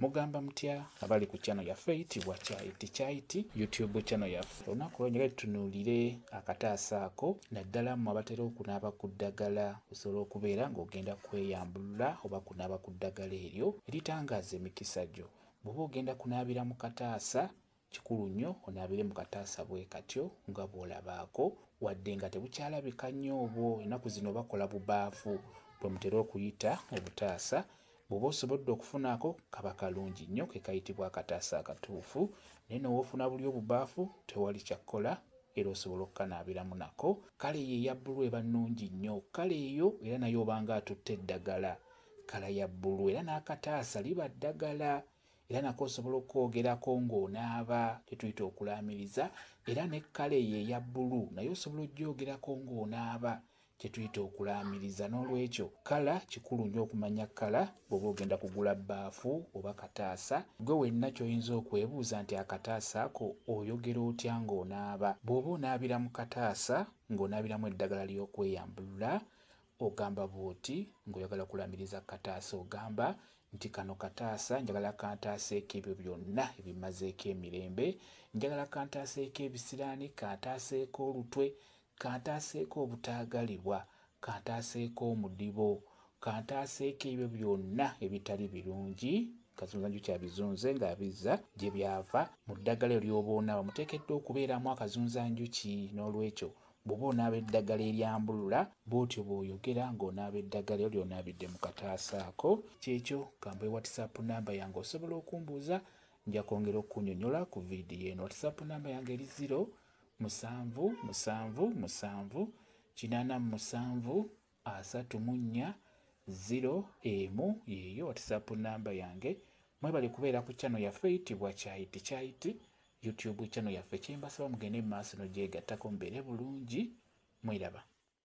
Mugamba mutya abali ku channel yaffe eyitibwa Kyayiti YouTube channel yaffe. Olunaku olwo tutunuulire akataasa ako naddala mu abatera okunaaba ku ddagala osobola okubeera ng'ogenda kweyambulula oba kunaaba ku ddagala eryo eritangaaza emikisa gyo. Bw'oba ogenda kunaabira mu kataasa kikulu nnyo onaabire mu kataasa bwe katyo nga bw'olabaako wadde nga tebukyalabika nnyo obwo ennaku zino bakola bubaafu bwe mutera okuyita obutaasa. Bw'oba osobodde okufunaako kaba kalungi nnyo ke kayitibwa akataasa akatuufu naye n'owoofuna buli obubaafu tewali kyakkola era osobola okukanaabiramu nako. Kale eyo eya bbulu eba nnungi nnyo, kale eyo era nayo obanga atutte eddagala kala ya bbulu era n'akataasa liba ddagala era nako osobola okwogerako ng'onaaba kyetuyita okulaamiriza era ne kale eyo eya bbulu naye osobola ogyogerako ng'onaaba kyetuyita okulaamiriza. N'olwekyo kala kikulu nnyo okumanya kala bw'oba ogenda kugula bbaafu oba kataasa. Gwe wenna ky'oyinza okwebuuza nti akataasa ako oyogera otya ng'onaaba? Bw'oba onaabira mu kataasa ng'onaabiramu eddagala ly'okweyambulula ogamba bw'oti ng'oyagala kulaamiriza kataasa ogamba nti kano kataasa njagala kantaaseeko ebyo byonna ebimazeeko emirembe, njagala kantaaseeko ebisiraani, kantaaseeko olutwe, kantaaseeko obutaagalibwa, kantaaseeko omudibo, kantaaseeko ebyo byonna ebitali birungi. Kazunzanju kyabizunze ng'abizza gye byava mu ddagala ly'oba onaaba muteekeddwa okubeeramu akazunzanjuki. N'olwekyo bw'oba onaaba eddagala eryambulula bw'otyo bw'oyogera ng'onaaba eddagala ly'onaabidde mu kataasa ako. Kyekyo kambe WhatsApp namba yange osobola okumbuuza nja kwongera okukunnyonnyola ku viidiyo eno. WhatsApp namba yange eri 0777873401 yeeyo WhatsApp namba yange. Mwebale kubeera ku channel yaffe eyitibwa Kyayiti YouTube channel yaffe. Kyembasaba mugende mu maaso n'ogyegattako mubeere bulungi. Mwiraba.